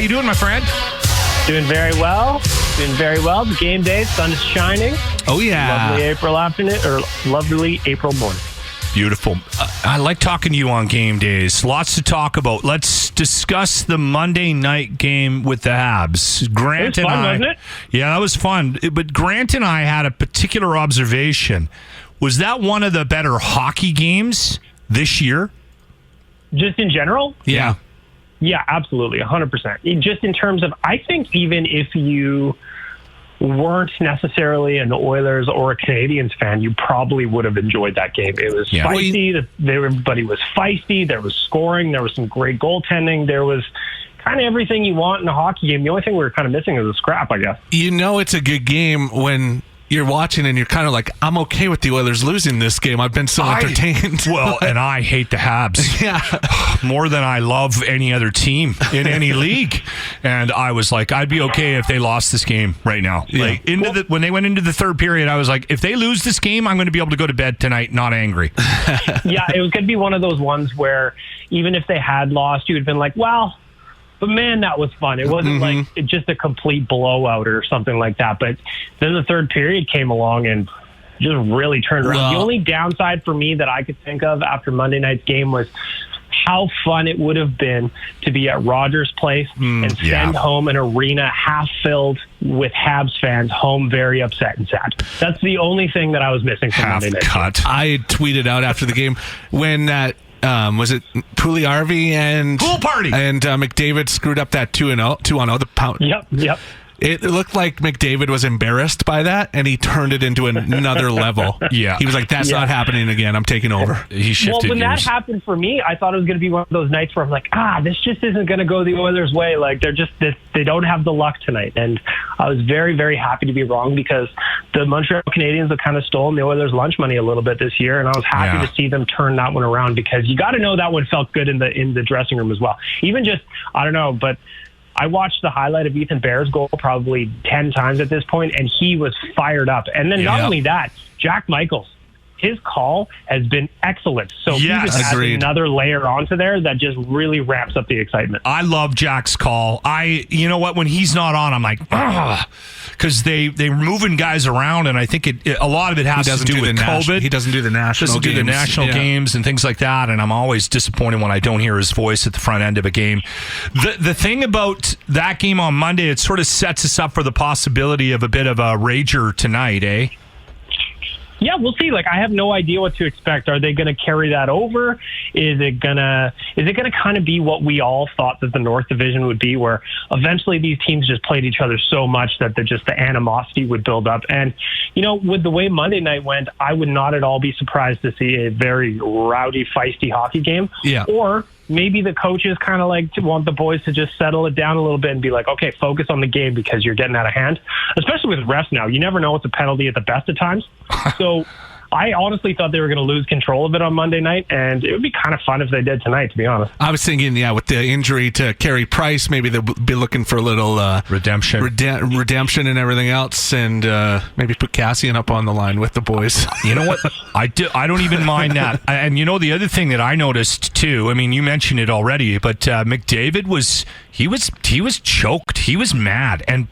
you doing, my friend? Doing very well. The game day, sun is shining. Oh, yeah. Lovely April afternoon, or lovely April morning. Beautiful. I like talking to you on game days. Lots to talk about. Let's discuss the Monday night game with the Habs. Grant it was fun, wasn't it? Yeah, that was fun. But Grant and I had a particular observation. Was that one of the better hockey games this year? Just in general? Yeah. Yeah, absolutely, 100%. Just in terms of, I think even if you weren't necessarily an Oilers or a Canadiens fan, you probably would have enjoyed that game. It was feisty. Everybody was feisty. There was scoring. There was some great goaltending. There was kind of everything you want in a hockey game. The only thing we were kind of missing is a scrap, I guess. You know it's a good game when you're watching and you're kind of like, I'm okay with the Oilers losing this game. I've been so entertained. Well, and I hate the Habs. Yeah. More than I love any other team in any league. And I was like, I'd be okay if they lost this game right now. Yeah. Like when they went into the third period, I was like, if they lose this game, I'm going to be able to go to bed tonight not angry. Yeah, it was going to be one of those ones where even if they had lost, you would have been like, well, but man, that was fun. It wasn't like just a complete blowout or something like that. But then the third period came along and just really turned around. The only downside for me that I could think of after Monday night's game was how fun it would have been to be at Rogers Place and send home an arena half filled with Habs fans home very upset and sad. That's the only thing that I was missing from Monday night. I tweeted out after the game when that was it Pugliarvi and pool party and McDavid screwed up that 2-0 the pound. Yep. It looked like McDavid was embarrassed by that, and he turned it into another level. Yeah. He was like, that's not happening again. I'm taking over. He shifted Well, when gears. that happened for me, I thought it was going to be one of those nights where I'm like, this just isn't going to go the Oilers' way. Like, they don't have the luck tonight. And I was very, very happy to be wrong because the Montreal Canadiens have kind of stolen the Oilers' lunch money a little bit this year, and I was happy to see them turn that one around because you got to know that one felt good in the dressing room as well. Even just, I don't know, but I watched the highlight of Ethan Bear's goal probably 10 times at this point, and he was fired up. And then not only that, Jack Michaels, his call has been excellent. So he just adds another layer onto there that just really ramps up the excitement. I love Jack's call. You know what? When he's not on, I'm like, because they're moving guys around, and I think a lot of it has to do with COVID. He doesn't do the national games and things like that, and I'm always disappointed when I don't hear his voice at the front end of a game. The thing about that game on Monday, it sort of sets us up for the possibility of a bit of a rager tonight, eh? Yeah, we'll see. Like, I have no idea what to expect. Are they going to carry that over? Is it gonna kind of be what we all thought that the North Division would be, where eventually these teams just played each other so much that the animosity would build up? And, you know, with the way Monday night went, I would not at all be surprised to see a very rowdy, feisty hockey game. Yeah. Or maybe the coaches kind of like to want the boys to just settle it down a little bit and be like, okay, focus on the game because you're getting out of hand. Especially with refs now. You never know what's a penalty at the best of times. So I honestly thought they were going to lose control of it on Monday night, and it would be kind of fun if they did tonight, to be honest. I was thinking, with the injury to Carey Price, maybe they'll be looking for a little redemption and everything else, and maybe put Cassian up on the line with the boys. You know what? I don't even mind that. And you know, the other thing that I noticed too, I mean, you mentioned it already, but McDavid was choked. He was mad, and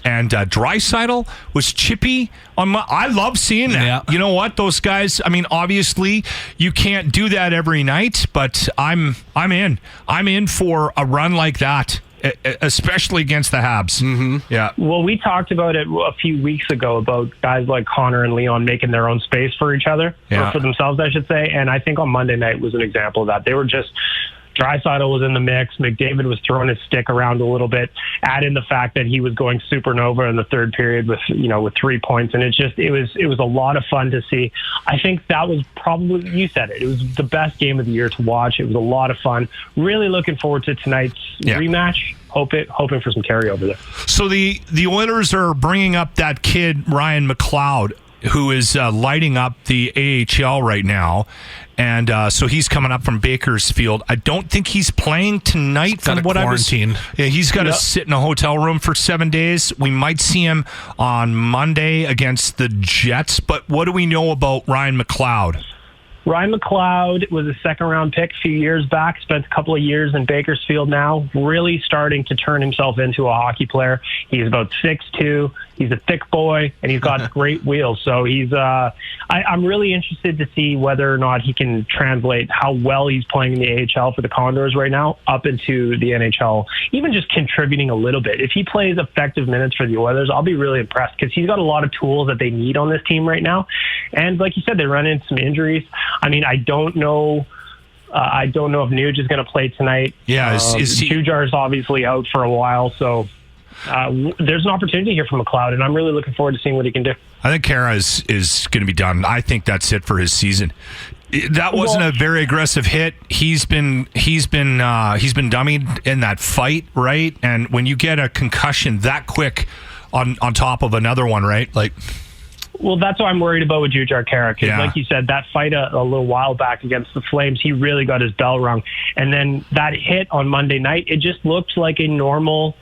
Draisaitl was chippy. I love seeing that. Yeah. You know what? Those guys. I mean, obviously, you can't do that every night, but I'm in. I'm in for a run like that, especially against the Habs. Mm-hmm. Yeah. Well, we talked about it a few weeks ago about guys like Connor and Leon making their own space for each other, or for themselves, I should say. And I think on Monday night was an example of that. They were just. Draisaitl was in the mix. McDavid was throwing his stick around a little bit. Add in the fact that he was going supernova in the third period with 3 points, and it was a lot of fun to see. I think that was probably, you said it, it was the best game of the year to watch. It was a lot of fun. Really looking forward to tonight's rematch. Hoping for some carryover there. So the Oilers are bringing up that kid Ryan McLeod, who is lighting up the AHL right now. And so he's coming up from Bakersfield. I don't think he's playing tonight from what I've seen. Yeah, he's got to sit in a hotel room for 7 days. We might see him on Monday against the Jets. But what do we know about Ryan McLeod? Ryan McLeod was a second-round pick a few years back, spent a couple of years in Bakersfield now, really starting to turn himself into a hockey player. He's about 6'2", he's a thick boy, and he's got great wheels. So I'm really interested to see whether or not he can translate how well he's playing in the AHL for the Condors right now up into the NHL, even just contributing a little bit. If he plays effective minutes for the Oilers, I'll be really impressed because he's got a lot of tools that they need on this team right now. And like you said, they run into some injuries. I mean, I don't know. I don't know if Nuge is going to play tonight. Yeah, is he? Jujar's obviously out for a while, so there's an opportunity here for McLeod, and I'm really looking forward to seeing what he can do. I think Kara is going to be done. I think that's it for his season. That wasn't a very aggressive hit. He's been dummied in that fight, right? And when you get a concussion that quick on top of another one, right? Like. Well, that's what I'm worried about with Jujar Kara, because like you said, that fight a little while back against the Flames, he really got his bell rung. And then that hit on Monday night, it just looked like a normal,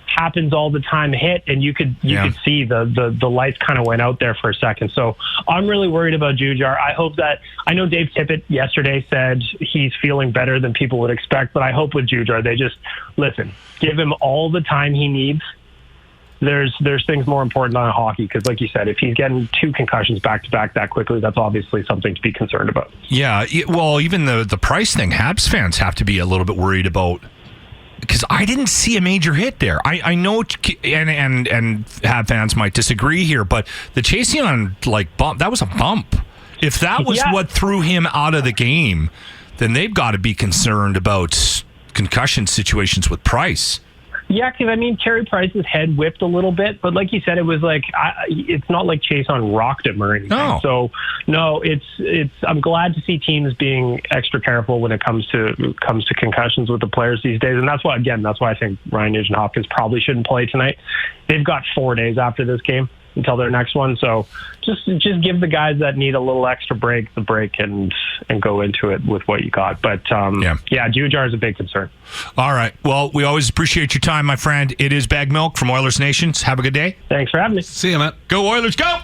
happens all the time hit, and you could see the lights kind of went out there for a second. So I'm really worried about Jujar. I know Dave Tippett yesterday said he's feeling better than people would expect, but I hope with Jujar, they just, listen, give him all the time he needs. There's things more important on hockey because, like you said, if he's getting 2 concussions back-to-back that quickly, that's obviously something to be concerned about. Yeah, well, even the Price thing, Habs fans have to be a little bit worried about because I didn't see a major hit there. I know, and Hab fans might disagree here, but the chasing on bump, that was a bump. If that was what threw him out of the game, then they've got to be concerned about concussion situations with Price. Yeah, because, I mean, Carey Price's head whipped a little bit, but like you said, it was like, it's not like Chason rocked him or anything. No. So, no, I'm glad to see teams being extra careful when it comes to concussions with the players these days. And that's why I think Ryan Nugent-Hopkins probably shouldn't play tonight. They've got 4 days after this game until their next one. So just give the guys that need a little extra break the break and go into it with what you got. But Jujar is a big concern. All right. Well, we always appreciate your time, my friend. It is Baggedmilk from Oilers Nations. Have a good day. Thanks for having me. See you, man. Go Oilers, go!